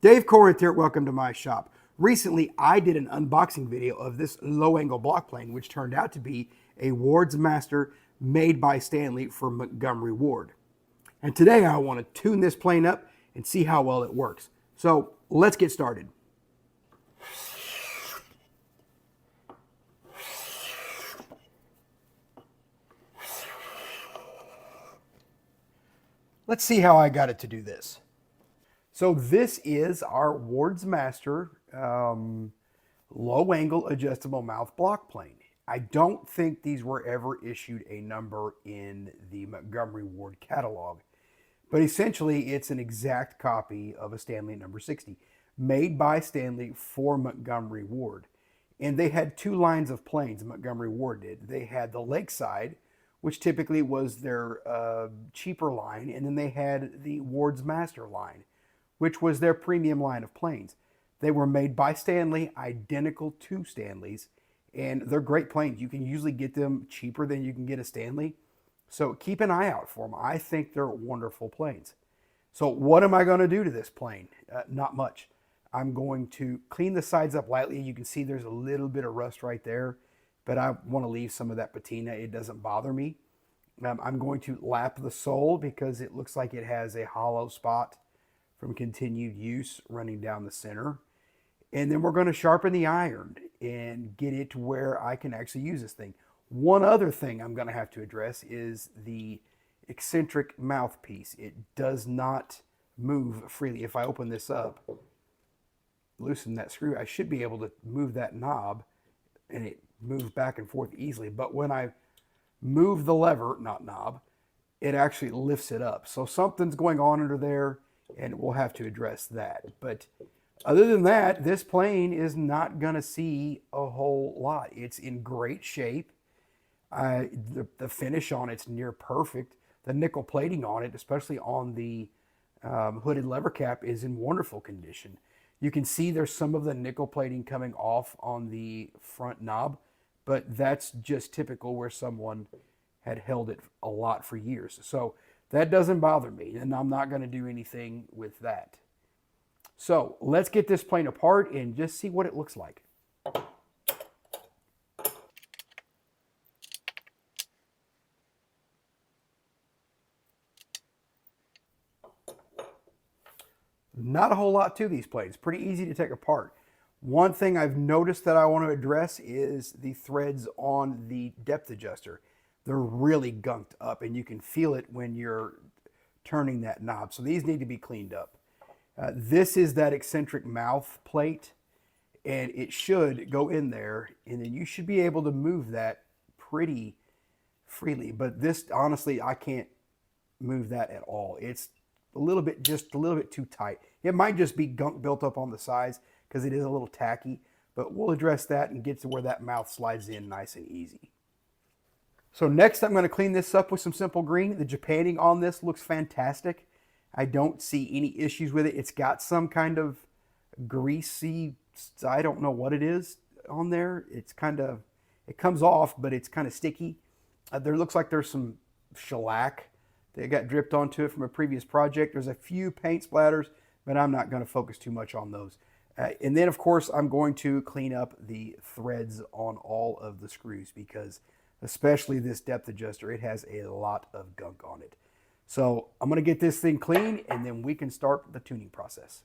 Dave Corinth here, welcome to my shop. Recently, I did an unboxing video of this low-angle block plane, which turned out to be a Ward's Master made by Stanley for Montgomery Ward. And today I want to tune this plane up and see how well it works. So let's get started. Let's see how I got it to do this. So this is our Ward's Master low-angle adjustable mouth block plane. I don't think these were ever issued a number in the Montgomery Ward catalog, but essentially it's an exact copy of a Stanley number 60, made by Stanley for Montgomery Ward. And they had two lines of planes, Montgomery Ward did. They had the Lakeside, which typically was their cheaper line, and then they had the Ward's Master line, which was their premium line of planes. They were made by Stanley, identical to Stanley's, and they're great planes. You can usually get them cheaper than you can get a Stanley, so keep an eye out for them. I think they're wonderful planes. So what am I going to do to this plane? Not much. I'm going to clean the sides up lightly. You can see there's a little bit of rust right there, but I want to leave some of that patina. It doesn't bother me. I'm going to lap the sole because it looks like it has a hollow spot from continued use running down the center. And then we're going to sharpen the iron and get it to where I can actually use this thing. One other thing I'm going to have to address is the eccentric mouthpiece. It does not move freely. If I open this up, loosen that screw, I should be able to move that knob and it moves back and forth easily. But when I move the lever, not knob, it actually lifts it up. So something's going on under there, and we'll have to address that. But other than that, this plane is not going to see a whole lot. It's in great shape. The finish on it's near perfect. The nickel plating on it, especially on the hooded lever cap, is in wonderful condition. You can see there's some of the nickel plating coming off on the front knob, but that's just typical where someone had held it a lot for years. So that doesn't bother me, and I'm not going to do anything with that. So let's get this plane apart and just see what it looks like. Not a whole lot to these planes. Pretty easy to take apart. One thing I've noticed that I want to address is the threads on the depth adjuster. They're really gunked up, and you can feel it when you're turning that knob. So these need to be cleaned up. This is that eccentric mouth plate, and it should go in there, and then you should be able to move that pretty freely. But this, honestly, I can't move that at all. It's just a little bit too tight. It might just be gunk built up on the sides because it is a little tacky, but we'll address that and get to where that mouth slides in nice and easy. So next I'm going to clean this up with some simple green. The Japanning on this looks fantastic. I don't see any issues with it. It's got some kind of greasy, I don't know what it is on there. It comes off, but it's kind of sticky. There looks like there's some shellac that got dripped onto it from a previous project. There's a few paint splatters, but I'm not going to focus too much on those. And then, of course, I'm going to clean up the threads on all of the screws because especially this depth adjuster, it has a lot of gunk on it. So I'm going to get this thing clean, and then we can start the tuning process.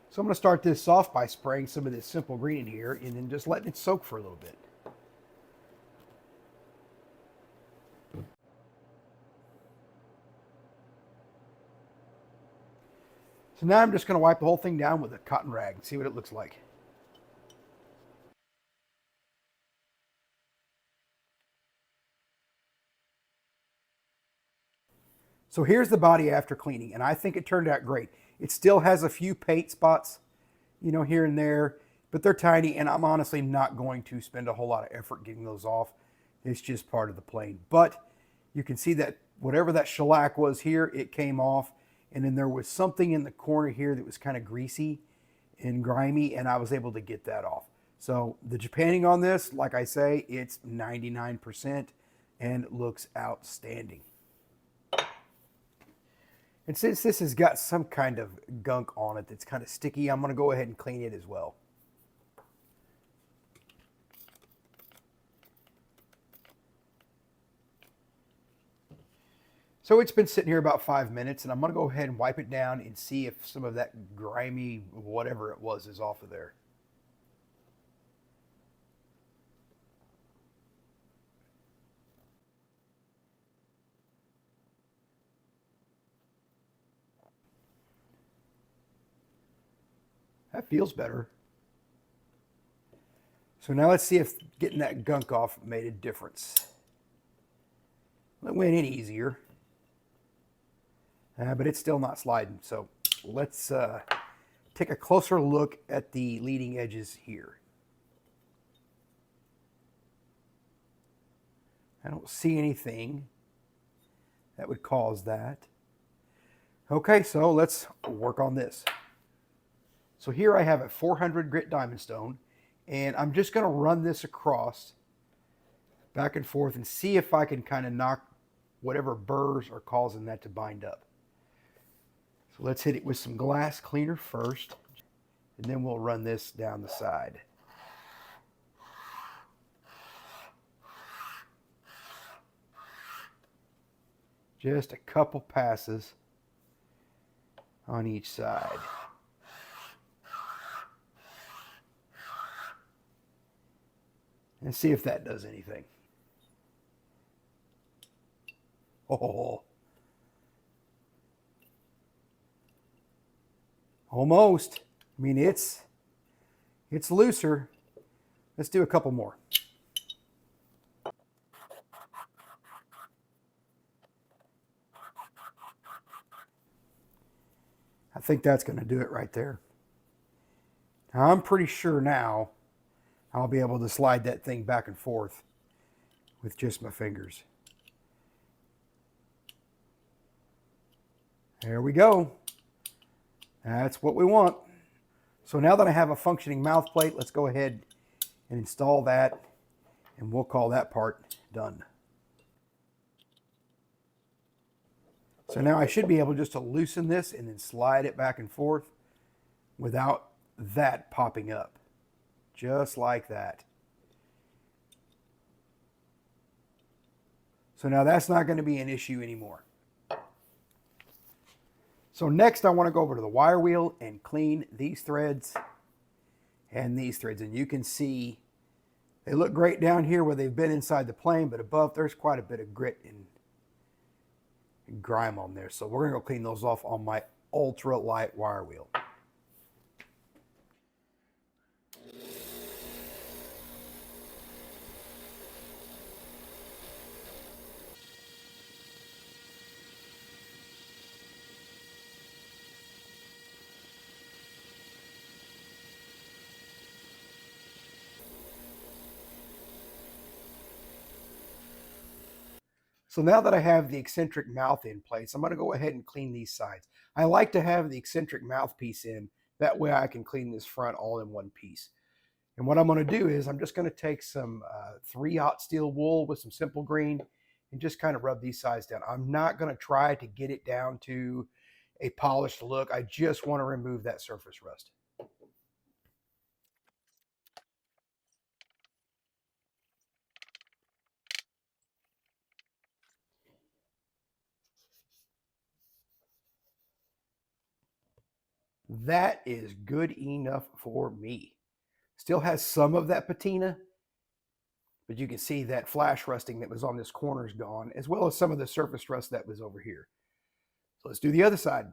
So I'm going to start this off by spraying some of this simple green in here and then just letting it soak for a little bit. So now I'm just going to wipe the whole thing down with a cotton rag and see what it looks like. So here's the body after cleaning, and I think it turned out great. It still has a few paint spots, here and there, but they're tiny, and I'm honestly not going to spend a whole lot of effort getting those off. It's just part of the plane. But you can see that whatever that shellac was here, it came off, and then there was something in the corner here that was kind of greasy and grimy, and I was able to get that off. So the Japanning on this, like I say, it's 99% and looks outstanding. And since this has got some kind of gunk on it that's kind of sticky, I'm going to go ahead and clean it as well. So it's been sitting here about 5 minutes, and I'm going to go ahead and wipe it down and see if some of that grimy whatever it was is off of there. That feels better. So now let's see if getting that gunk off made a difference. It went in easier, but it's still not sliding. So let's take a closer look at the leading edges here. I don't see anything that would cause that. Okay, so let's work on this. So here I have a 400 grit diamond stone, and I'm just going to run this across back and forth and see if I can kind of knock whatever burrs are causing that to bind up. So let's hit it with some glass cleaner first, and then we'll run this down the side. Just a couple passes on each side. And see if that does anything. Oh, almost. I mean, it's looser. Let's do a couple more. I think that's going to do it right there. Now, I'm pretty sure now I'll be able to slide that thing back and forth with just my fingers. There we go. That's what we want. So now that I have a functioning mouth plate, let's go ahead and install that, and we'll call that part done. So now I should be able just to loosen this and then slide it back and forth without that popping up. Just like that. So now that's not going to be an issue anymore. So next I want to go over to the wire wheel and clean these threads and these threads. And you can see they look great down here where they've been inside the plane, but above there's quite a bit of grit and grime on there. So we're going to go clean those off on my ultra light wire wheel. So now that I have the eccentric mouth in place, I'm going to go ahead and clean these sides. I like to have the eccentric mouthpiece in. That way I can clean this front all in one piece. And what I'm going to do is I'm just going to take some 3/0 steel wool with some simple green and just kind of rub these sides down. I'm not going to try to get it down to a polished look. I just want to remove that surface rust. That is good enough for me. Still has some of that patina, but you can see that flash rusting that was on this corner is gone, as well as some of the surface rust that was over here. So let's do the other side.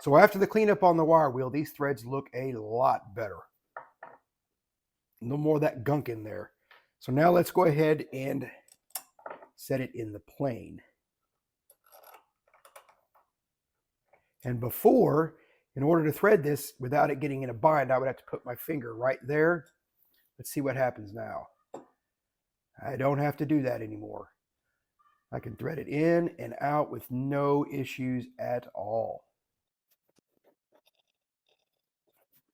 So after the cleanup on the wire wheel, these threads look a lot better. No more of that gunk in there. So now let's go ahead and set it in the plane. And before, in order to thread this without it getting in a bind, I would have to put my finger right there. Let's see what happens now. I don't have to do that anymore. I can thread it in and out with no issues at all.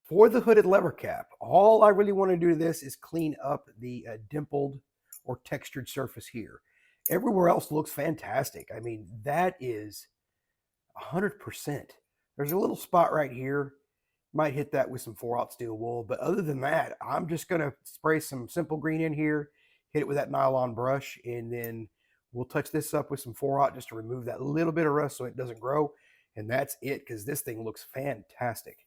For the hooded lever cap, all I really want to do to this is clean up the dimpled or textured surface here. Everywhere else looks fantastic. I mean, that is 100%. There's a little spot right here. Might hit that with some 4/0 steel wool. But other than that, I'm just going to spray some simple green in here, hit it with that nylon brush, and then we'll touch this up with some 4/0 just to remove that little bit of rust so it doesn't grow. And that's it, because this thing looks fantastic.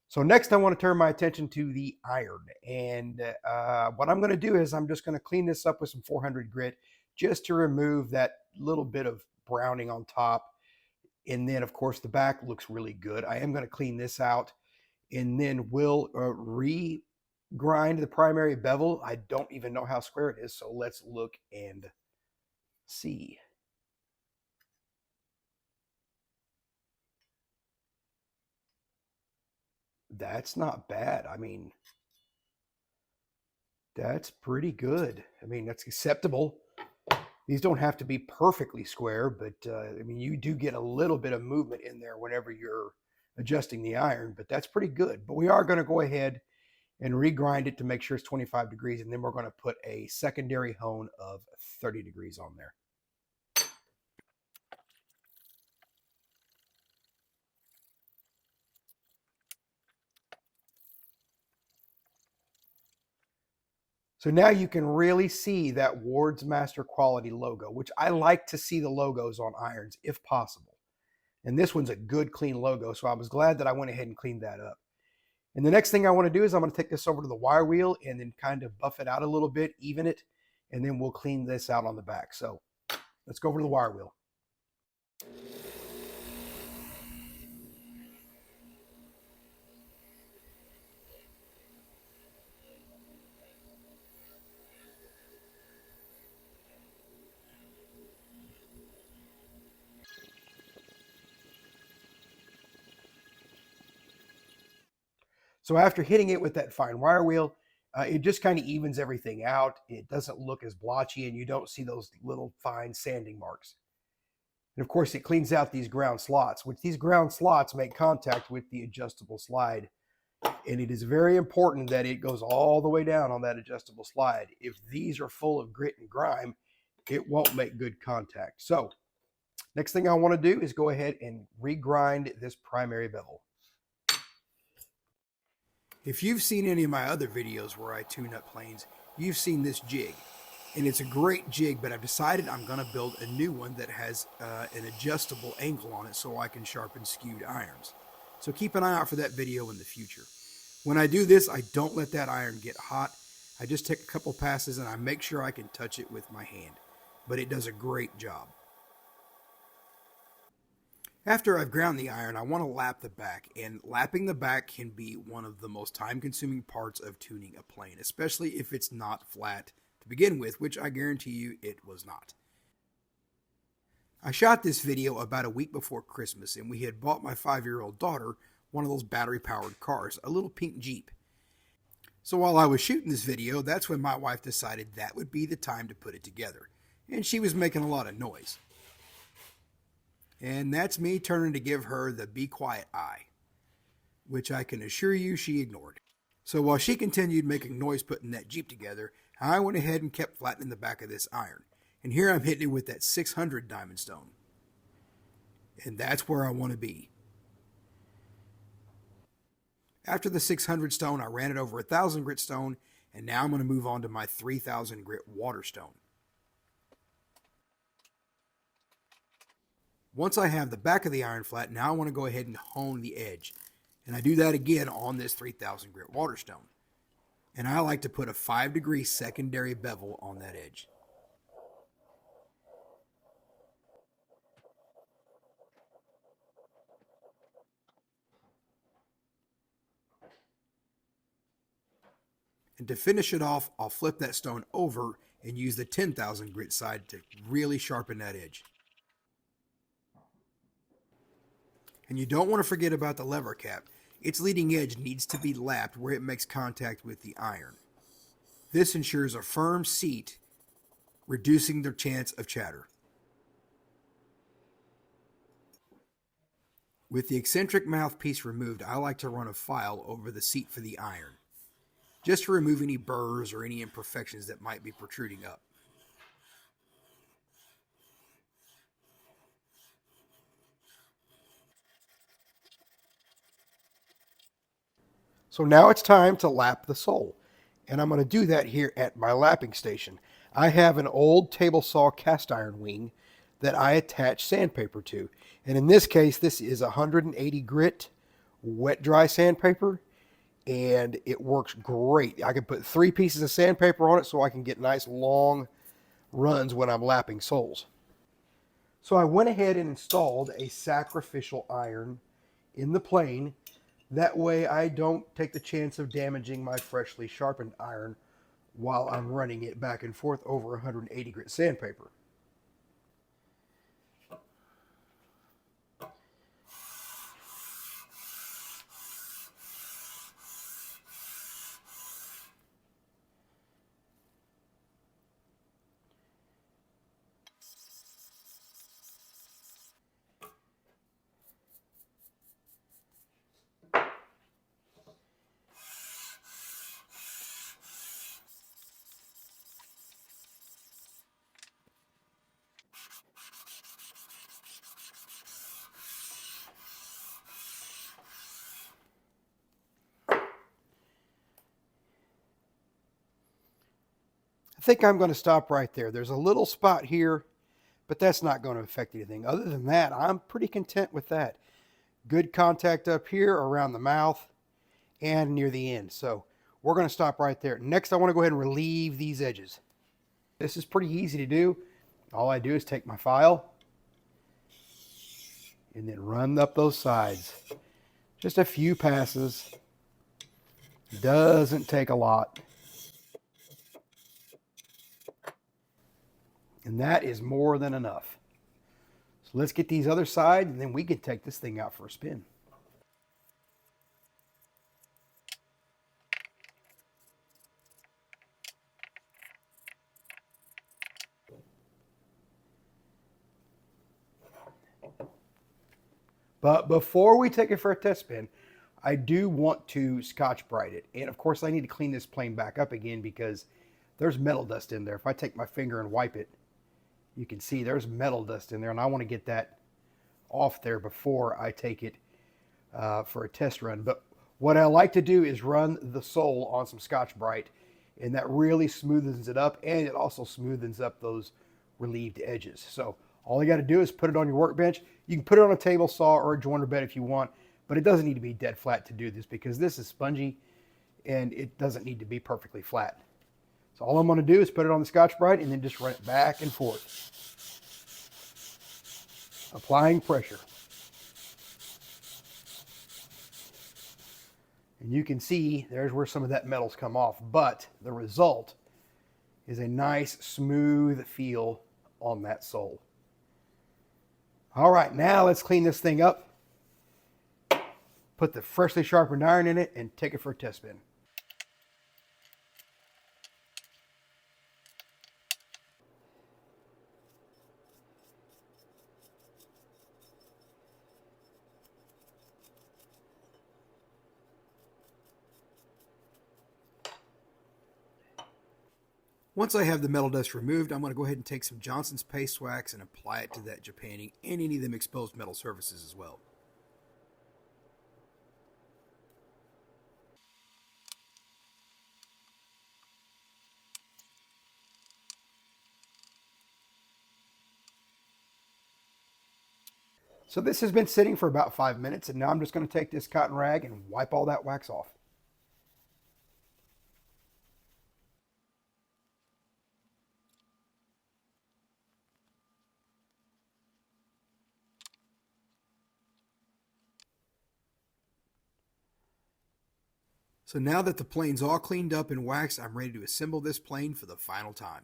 So next I want to turn my attention to the iron. And what I'm going to do is I'm just going to clean this up with some 400 grit just to remove that little bit of browning on top. And then, of course, the back looks really good. I am going to clean this out, and then we'll re-grind the primary bevel. I don't even know how square it is, so let's look and see. That's not bad. I mean, that's pretty good. I mean, that's acceptable. These don't have to be perfectly square, but I mean, you do get a little bit of movement in there whenever you're adjusting the iron, but that's pretty good. But we are going to go ahead and regrind it to make sure it's 25 degrees, and then we're going to put a secondary hone of 30 degrees on there. So now you can really see that Ward's Master Quality logo, which I like to see the logos on irons if possible. And this one's a good, clean logo, so I was glad that I went ahead and cleaned that up. And the next thing I want to do is I'm going to take this over to the wire wheel and then kind of buff it out a little bit, even it, and then we'll clean this out on the back. So let's go over to the wire wheel. So after hitting it with that fine wire wheel, it just kind of evens everything out. It doesn't look as blotchy, and you don't see those little fine sanding marks. And of course, it cleans out these ground slots, which these ground slots make contact with the adjustable slide. And it is very important that it goes all the way down on that adjustable slide. If these are full of grit and grime, it won't make good contact. So next thing I want to do is go ahead and regrind this primary bevel. If you've seen any of my other videos where I tune up planes, you've seen this jig. And it's a great jig, but I've decided I'm going to build a new one that has an adjustable angle on it so I can sharpen skewed irons. So keep an eye out for that video in the future. When I do this, I don't let that iron get hot. I just take a couple passes and I make sure I can touch it with my hand. But it does a great job. After I've ground the iron, I want to lap the back, and lapping the back can be one of the most time-consuming parts of tuning a plane, especially if it's not flat to begin with, which I guarantee you it was not. I shot this video about a week before Christmas, and we had bought my 5-year-old daughter one of those battery-powered cars, a little pink Jeep. So while I was shooting this video, that's when my wife decided that would be the time to put it together, and she was making a lot of noise. And that's me turning to give her the be quiet eye, which I can assure you she ignored. So while she continued making noise putting that Jeep together, I went ahead and kept flattening the back of this iron. And here I'm hitting it with that 600 diamond stone. And that's where I want to be. After the 600 stone, I ran it over 1,000 grit stone, and now I'm going to move on to my 3,000 grit water stone. Once I have the back of the iron flat, now I want to go ahead and hone the edge. And I do that again on this 3,000 grit water stone. And I like to put a 5-degree secondary bevel on that edge. And to finish it off, I'll flip that stone over and use the 10,000 grit side to really sharpen that edge. And you don't want to forget about the lever cap. Its leading edge needs to be lapped where it makes contact with the iron. This ensures a firm seat, reducing the chance of chatter. With the eccentric mouthpiece removed, I like to run a file over the seat for the iron, just to remove any burrs or any imperfections that might be protruding up. So now it's time to lap the sole. And I'm going to do that here at my lapping station. I have an old table saw cast iron wing that I attach sandpaper to. And in this case, this is 180 grit wet dry sandpaper. And it works great. I can put 3 pieces of sandpaper on it so I can get nice long runs when I'm lapping soles. So I went ahead and installed a sacrificial iron in the plane. That way I don't take the chance of damaging my freshly sharpened iron while I'm running it back and forth over 180 grit sandpaper. I think I'm going to stop right there. There's a little spot here, but that's not going to affect anything. Other than that, I'm pretty content with that. Good contact up here around the mouth and near the end. So we're going to stop right there. Next, I want to go ahead and relieve these edges. This is pretty easy to do. All I do is take my file and then run up those sides. Just a few passes. Doesn't take a lot. And that is more than enough. So let's get these other sides and then we can take this thing out for a spin. But before we take it for a test spin, I do want to Scotch-Brite it. And of course I need to clean this plane back up again because there's metal dust in there. If I take my finger and wipe it, you can see there's metal dust in there, and I want to get that off there before I take it for a test run. But what I like to do is run the sole on some Scotch-Brite, and that really smoothens it up, and it also smoothens up those relieved edges. So all you got to do is put it on your workbench. You can put it on a table saw or a jointer bed if you want, but it doesn't need to be dead flat to do this because this is spongy, and it doesn't need to be perfectly flat. So all I'm going to do is put it on the Scotch-Brite and then just run it back and forth, applying pressure. And you can see there's where some of that metal's come off, but the result is a nice smooth feel on that sole. All right, now let's clean this thing up, put the freshly sharpened iron in it, and take it for a test spin. Once I have the metal dust removed, I'm going to go ahead and take some Johnson's paste wax and apply it to that japanning and any of them exposed metal surfaces as well. So this has been sitting for about 5 minutes, and now I'm just going to take this cotton rag and wipe all that wax off. So now that the plane's all cleaned up and waxed, I'm ready to assemble this plane for the final time.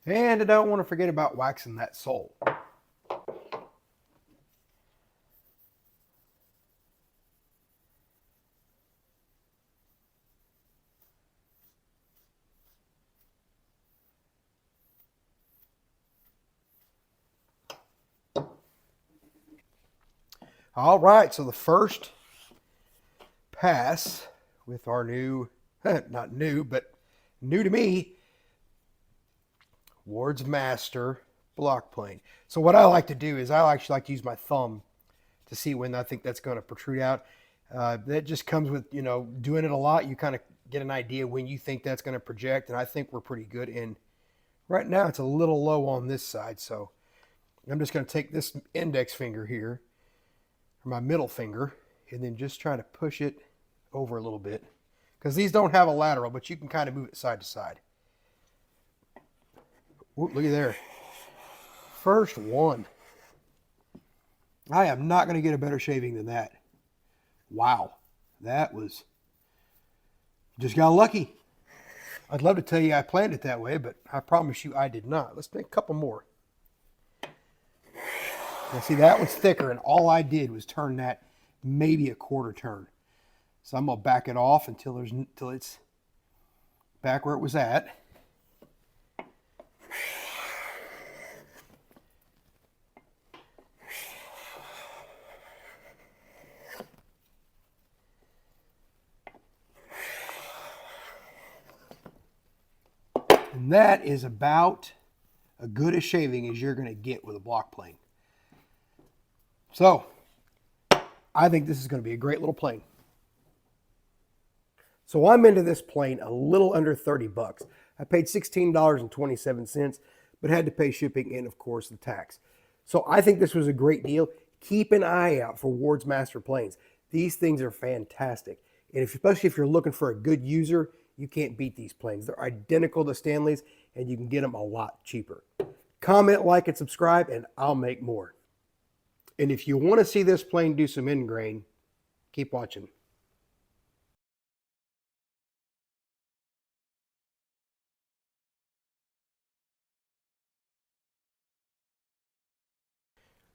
And I don't want to forget about waxing that sole. All right, so the first pass with our new, not new, but new to me, Ward's Master block plane. So what I like to do is I actually like to use my thumb to see when I think that's going to protrude out. That just comes with, doing it a lot. You kind of get an idea when you think that's going to project, and I think we're pretty good. And right now it's a little low on this side, so I'm just going to take this index finger here, or my middle finger, and then just try to push it over a little bit, because these don't have a lateral, but you can kind of move it side to side. Ooh, look at there. First one. I am not going to get a better shaving than that. Wow. That was... just got lucky. I'd love to tell you I planned it that way, but I promise you I did not. Let's make a couple more. Now see, that one's thicker, and all I did was turn that maybe a quarter turn. So I'm going to back it off until it's back where it was at. And that is about as good a shaving as you're going to get with a block plane. So, I think this is going to be a great little plane. So I'm into this plane a little under 30 bucks. I paid $16.27, but had to pay shipping and, of course, the tax. So I think this was a great deal. Keep an eye out for Ward's Master planes. These things are fantastic. And especially if you're looking for a good user, you can't beat these planes. They're identical to Stanley's, and you can get them a lot cheaper. Comment, like, and subscribe, and I'll make more. And if you want to see this plane do some end grain, keep watching.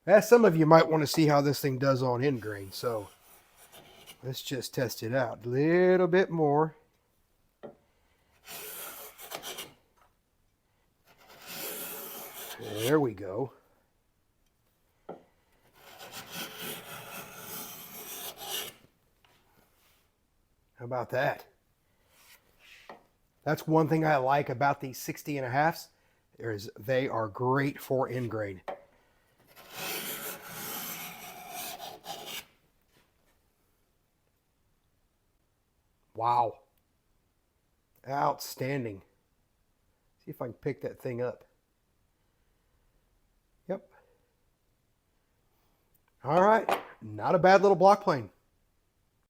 As some of you might want to see how this thing does on end grain, so let's just test it out a little bit more. There we go. How about that? That's one thing I like about these 60.5s. They are great for end grain. Wow. Outstanding. See if I can pick that thing up. Yep. All right. Not a bad little block plane.